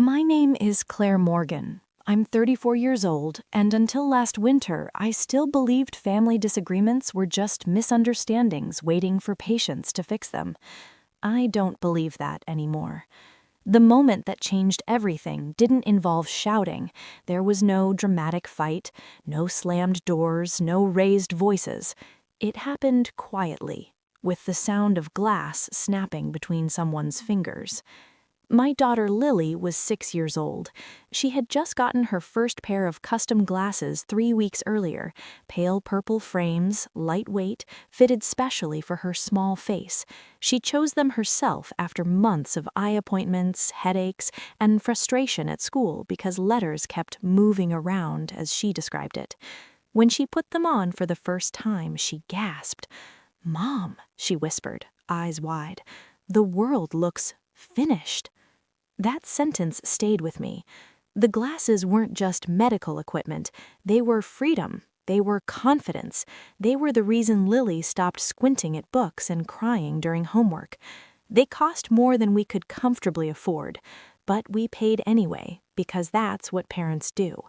My name is Claire Morgan. I'm 34 years old, and until last winter, I still believed family disagreements were just misunderstandings waiting for patience to fix them. I don't believe that anymore. The moment that changed everything didn't involve shouting. There was no dramatic fight, no slammed doors, no raised voices. It happened quietly, with the sound of glass snapping between someone's fingers. My daughter Lily was 6 years old. She had just gotten her first pair of custom glasses 3 weeks earlier, pale purple frames, lightweight, fitted specially for her small face. She chose them herself after months of eye appointments, headaches, and frustration at school because letters kept moving around, as she described it. When she put them on for the first time, she gasped. "Mom," she whispered, eyes wide, "the world looks finished." That sentence stayed with me. The glasses weren't just medical equipment. They were freedom. They were confidence. They were the reason Lily stopped squinting at books and crying during homework. They cost more than we could comfortably afford, but we paid anyway, because that's what parents do.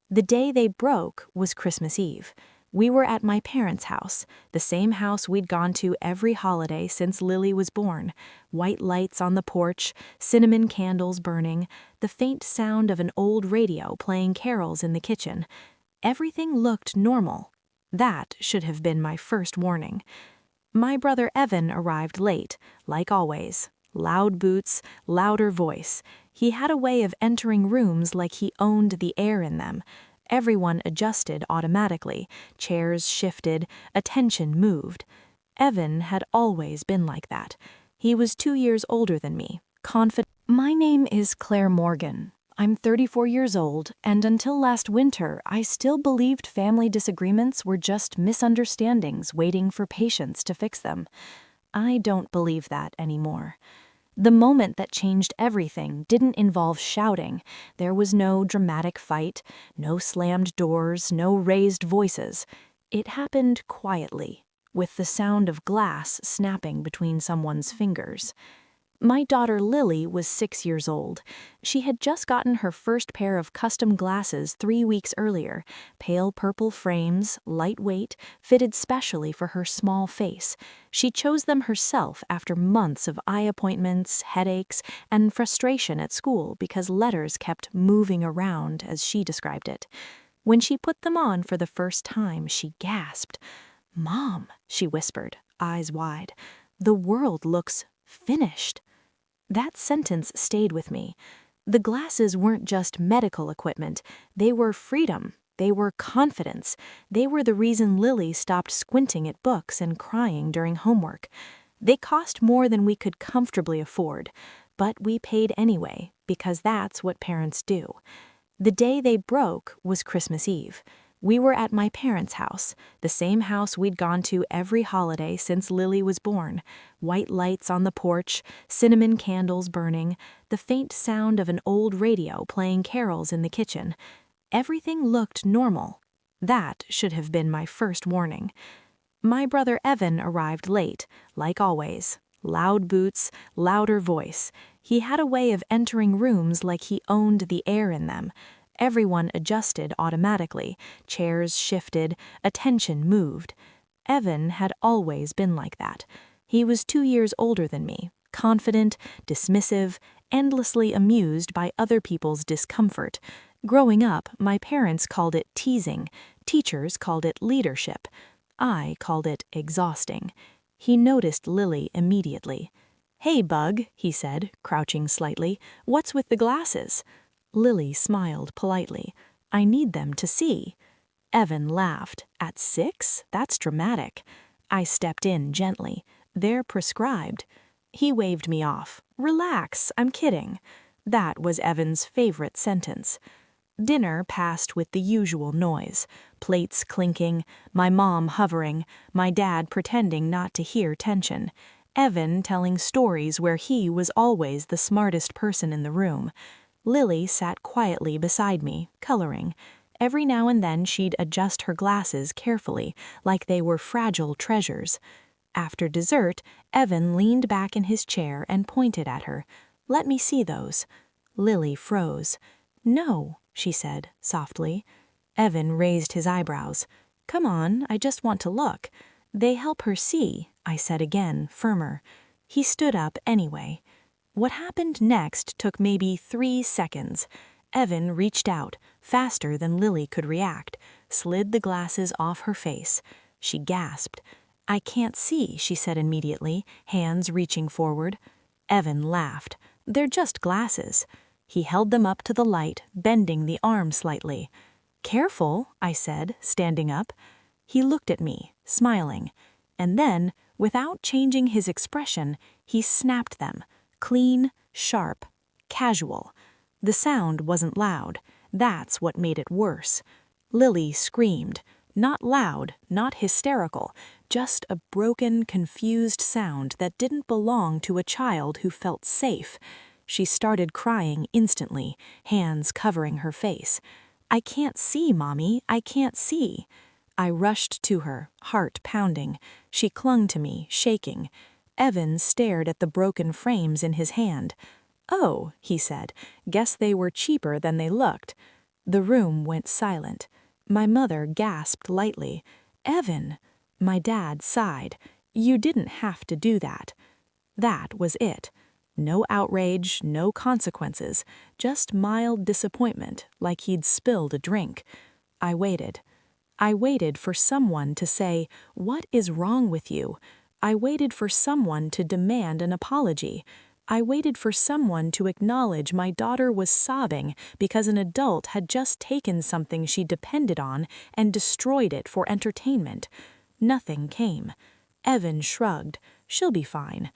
The day they broke was Christmas Eve. We were at my parents' house, the same house we'd gone to every holiday since Lily was born. White lights on the porch, cinnamon candles burning, the faint sound of an old radio playing carols in the kitchen. Everything looked normal. That should have been my first warning. My brother Evan arrived late, like always. Loud boots, louder voice. He had a way of entering rooms like he owned the air in them. Everyone adjusted automatically, chairs shifted, attention moved. Evan had always been like that. He was 2 years older than me, confident. My name is Claire Morgan. I'm 34 years old, and until last winter, I still believed family disagreements were just misunderstandings waiting for patience to fix them. I don't believe that anymore. The moment that changed everything didn't involve shouting. There was no dramatic fight, no slammed doors, no raised voices. It happened quietly, with the sound of glass snapping between someone's fingers. My daughter Lily was 6 years old. She had just gotten her first pair of custom glasses 3 weeks earlier, pale purple frames, lightweight, fitted specially for her small face. She chose them herself after months of eye appointments, headaches, and frustration at school because letters kept moving around, as she described it. When she put them on for the first time, she gasped. "Mom," she whispered, eyes wide, "the world looks finished." That sentence stayed with me. The glasses weren't just medical equipment. They were freedom. They were confidence. They were the reason Lily stopped squinting at books and crying during homework. They cost more than we could comfortably afford, but we paid anyway, because that's what parents do. The day they broke was Christmas Eve. We were at my parents' house, the same house we'd gone to every holiday since Lily was born. White lights on the porch, cinnamon candles burning, the faint sound of an old radio playing carols in the kitchen. Everything looked normal. That should have been my first warning. My brother Evan arrived late, like always. Loud boots, louder voice. He had a way of entering rooms like he owned the air in them. Everyone adjusted automatically, chairs shifted, attention moved. Evan had always been like that. He was 2 years older than me, confident, dismissive, endlessly amused by other people's discomfort. Growing up, my parents called it teasing, teachers called it leadership. I called it exhausting. He noticed Lily immediately. "Hey, Bug," he said, crouching slightly, "what's with the glasses?" Lily smiled politely. "I need them to see." Evan laughed. "At 6? That's dramatic." I stepped in gently. "They're prescribed." He waved me off. "Relax, I'm kidding." That was Evan's favorite sentence. Dinner passed with the usual noise. Plates clinking, my mom hovering, my dad pretending not to hear tension. Evan telling stories where he was always the smartest person in the room. Lily sat quietly beside me, coloring. Every now and then she'd adjust her glasses carefully, like they were fragile treasures. After dessert, Evan leaned back in his chair and pointed at her. "Let me see those." Lily froze. "No," she said, softly. Evan raised his eyebrows. "Come on, I just want to look." "They help her see," I said again, firmer. He stood up anyway. What happened next took maybe 3 seconds. Evan reached out, faster than Lily could react, slid the glasses off her face. She gasped. "I can't see," she said immediately, hands reaching forward. Evan laughed. "They're just glasses." He held them up to the light, bending the arm slightly. "Careful," I said, standing up. He looked at me, smiling. And then, without changing his expression, he snapped them. Clean, sharp, casual. The sound wasn't loud. That's what made it worse. Lily screamed. Not loud, not hysterical, just a broken, confused sound that didn't belong to a child who felt safe. She started crying instantly, hands covering her face. "I can't see, Mommy, I can't see." I rushed to her, heart pounding. She clung to me, shaking. Evan stared at the broken frames in his hand. "Oh," he said, "guess they were cheaper than they looked." The room went silent. My mother gasped lightly. "Evan." My dad sighed. "You didn't have to do that." That was it. No outrage, no consequences, just mild disappointment, like he'd spilled a drink. I waited. I waited for someone to say, "What is wrong with you?" I waited for someone to demand an apology. I waited for someone to acknowledge my daughter was sobbing because an adult had just taken something she depended on and destroyed it for entertainment. Nothing came. Evan shrugged. "She'll be fine."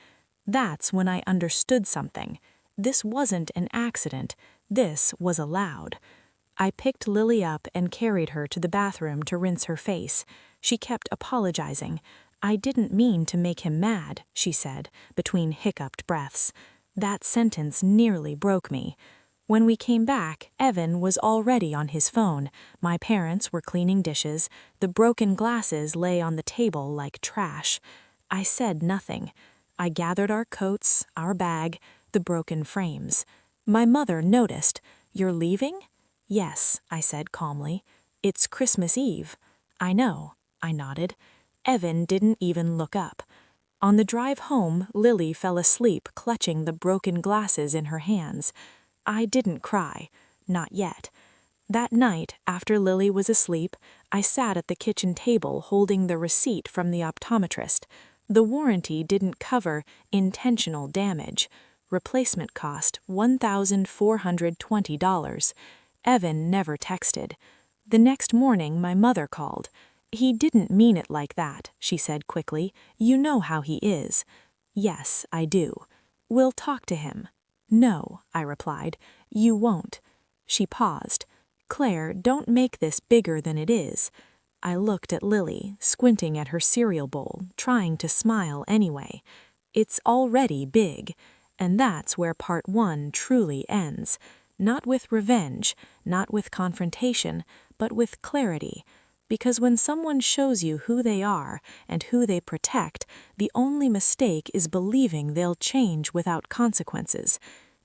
That's when I understood something. This wasn't an accident. This was allowed. I picked Lily up and carried her to the bathroom to rinse her face. She kept apologizing. "I didn't mean to make him mad," she said, between hiccuped breaths. That sentence nearly broke me. When we came back, Evan was already on his phone. My parents were cleaning dishes. The broken glasses lay on the table like trash. I said nothing. I gathered our coats, our bag, the broken frames. My mother noticed. "You're leaving?" "Yes," I said calmly. "It's Christmas Eve." "I know," I nodded. Evan didn't even look up. On the drive home, Lily fell asleep clutching the broken glasses in her hands. I didn't cry. Not yet. That night, after Lily was asleep, I sat at the kitchen table holding the receipt from the optometrist. The warranty didn't cover intentional damage. Replacement cost $1,420. Evan never texted. The next morning, my mother called. "He didn't mean it like that," she said quickly. "You know how he is." "Yes, I do." "We'll talk to him." "No," I replied. "You won't." She paused. "Claire, don't make this bigger than it is." I looked at Lily, squinting at her cereal bowl, trying to smile anyway. It's already big, and that's where part 1 truly ends. Not with revenge, not with confrontation, but with clarity. Because when someone shows you who they are and who they protect, the only mistake is believing they'll change without consequences.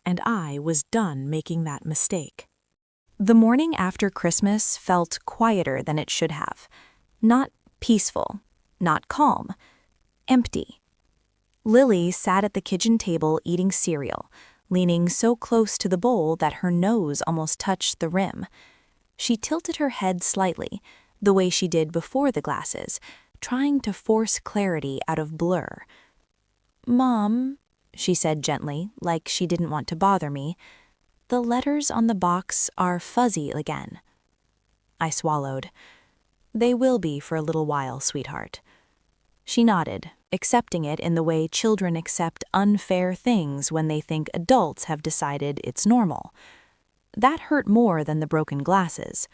And I was done making that mistake. The morning after Christmas felt quieter than it should have. Not peaceful, not calm, empty. Lily sat at the kitchen table eating cereal, leaning so close to the bowl that her nose almost touched the rim. She tilted her head slightly, the way she did before the glasses, trying to force clarity out of blur. "Mom," she said gently, like she didn't want to bother me, "the letters on the box are fuzzy again." I swallowed. "They will be for a little while, sweetheart." She nodded, accepting it in the way children accept unfair things when they think adults have decided it's normal. That hurt more than the broken glasses.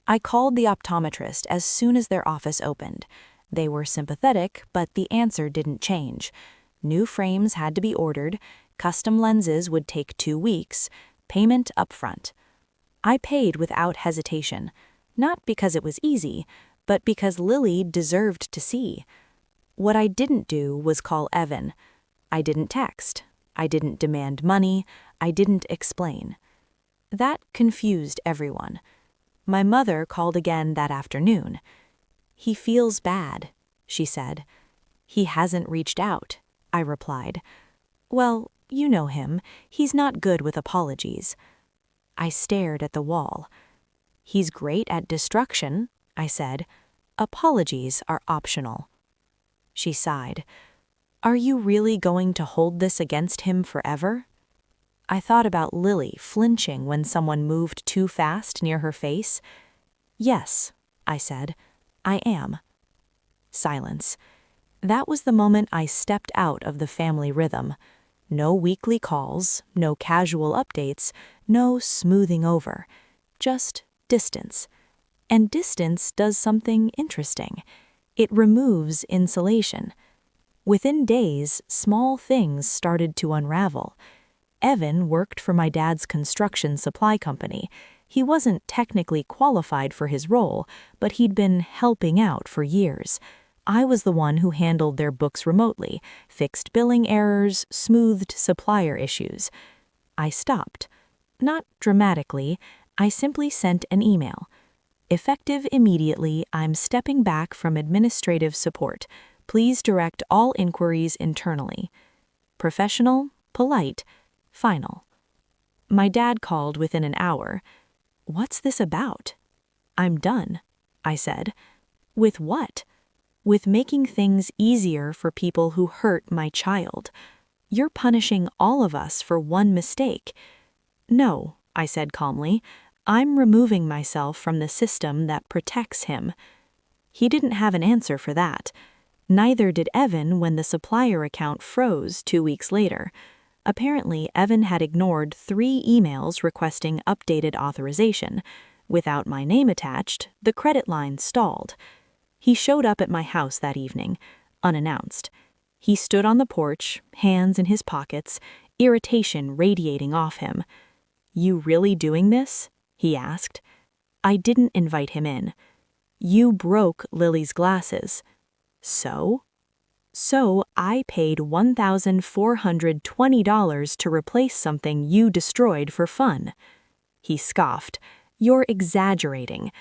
I called the optometrist as soon as their office opened. They were sympathetic, but the answer didn't change. New frames had to be ordered, custom lenses would take 2 weeks, payment upfront. I paid without hesitation, not because it was easy, but because Lily deserved to see. What I didn't do was call Evan. I didn't text. I didn't demand money. I didn't explain. That confused everyone. My mother called again that afternoon. "He feels bad," she said. "He hasn't reached out," I replied. "Well, you know him. He's not good with apologies." I stared at the wall. "He's great at destruction," I said. "Apologies are optional." She sighed. "Are you really going to hold this against him forever?" I thought about Lily flinching when someone moved too fast near her face. "Yes," I said, "I am." Silence. That was the moment I stepped out of the family rhythm. No weekly calls, no casual updates, no smoothing over. Just distance. And distance does something interesting. It removes insulation. Within days, small things started to unravel. Evan worked for my dad's construction supply company. He wasn't technically qualified for his role, but he'd been helping out for years. I was the one who handled their books remotely, fixed billing errors, smoothed supplier issues. I stopped. Not dramatically, I simply sent an email. "Effective immediately, I'm stepping back from administrative support. Please direct all inquiries internally." Professional, polite, final. My dad called within an hour. "What's this about?" "I'm done," I said. "With what?" "With making things easier for people who hurt my child. You're punishing all of us for one mistake." "No," I said calmly. "I'm removing myself from the system that protects him." He didn't have an answer for that. Neither did Evan when the supplier account froze 2 weeks later. Apparently, Evan had ignored 3 emails requesting updated authorization. Without my name attached, the credit line stalled. He showed up at my house that evening, unannounced. He stood on the porch, hands in his pockets, irritation radiating off him. "You really doing this?" he asked. I didn't invite him in. "You broke Lily's glasses." "So?" "So I paid $1,420 to replace something you destroyed for fun." He scoffed. "You're exaggerating."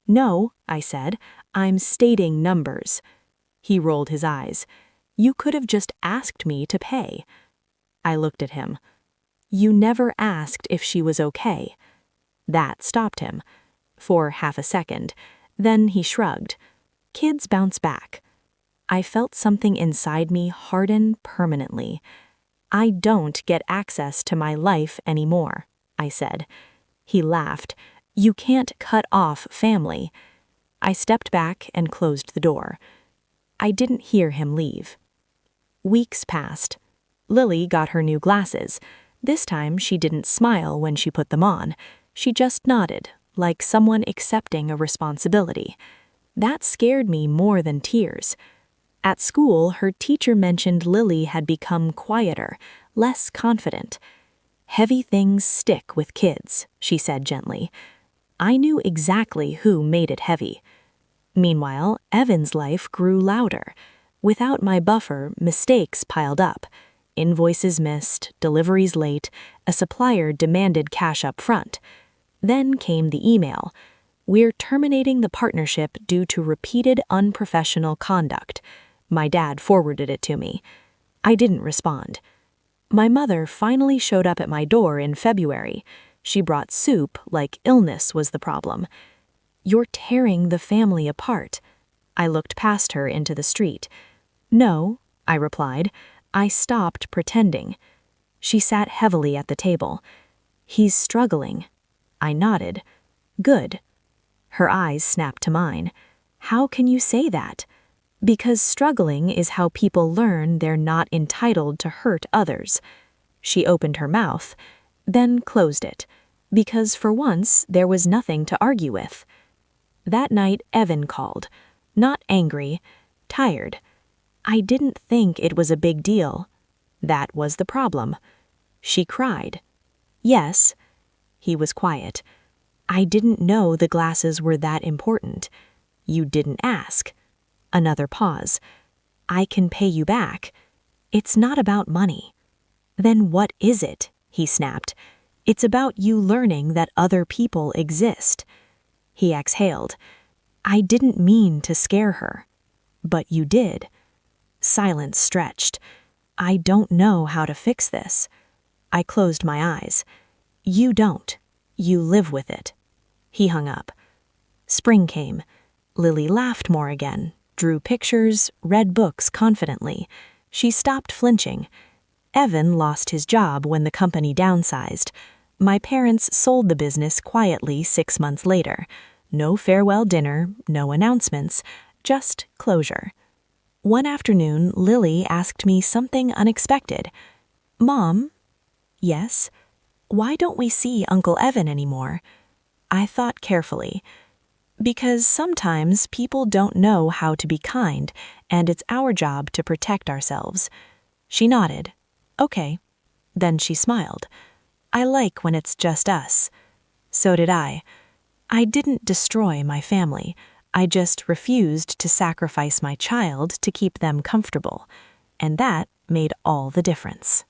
"No," I said, "I'm stating numbers." He rolled his eyes. "You could have just asked me to pay." I looked at him. "You never asked if she was okay." That stopped him. For half a second. Then he shrugged. "Kids bounce back." I felt something inside me harden permanently. "I don't get access to my life anymore," I said. He laughed. "You can't cut off family." I stepped back and closed the door. I didn't hear him leave. Weeks passed. Lily got her new glasses. This time she didn't smile when she put them on. She just nodded, like someone accepting a responsibility. That scared me more than tears. At school, her teacher mentioned Lily had become quieter, less confident. "Heavy things stick with kids," she said gently. I knew exactly who made it heavy. Meanwhile, Evan's life grew louder. Without my buffer, mistakes piled up. Invoices missed, deliveries late, a supplier demanded cash up front. Then came the email. "We're terminating the partnership due to repeated unprofessional conduct." My dad forwarded it to me. I didn't respond. My mother finally showed up at my door in February. She brought soup like illness was the problem. "You're tearing the family apart." I looked past her into the street. "No," I replied. "I stopped pretending." She sat heavily at the table. "He's struggling." I nodded. "Good." Her eyes snapped to mine. "How can you say that?" "Because struggling is how people learn they're not entitled to hurt others." She opened her mouth, then closed it, because for once there was nothing to argue with. That night Evan called, not angry, tired. I didn't think it was a big deal. That was the problem. She cried. "Yes." He was quiet. "I didn't know the glasses were that important." "You didn't ask." Another pause. "I can pay you back." "It's not about money." "Then what is it?" he snapped. "It's about you learning that other people exist." He exhaled. "I didn't mean to scare her." "But you did." Silence stretched. "I don't know how to fix this." I closed my eyes. "You don't. You live with it." He hung up. Spring came. Lily laughed more again, drew pictures, read books confidently. She stopped flinching. Evan lost his job when the company downsized. My parents sold the business quietly 6 months later. No farewell dinner, no announcements, just closure. One afternoon, Lily asked me something unexpected. "Mom?" "Yes?" "Why don't we see Uncle Evan anymore?" I thought carefully. "Because sometimes people don't know how to be kind, and it's our job to protect ourselves." She nodded. "Okay." Then she smiled. "I like when it's just us." So did I. I didn't destroy my family. I just refused to sacrifice my child to keep them comfortable. And that made all the difference.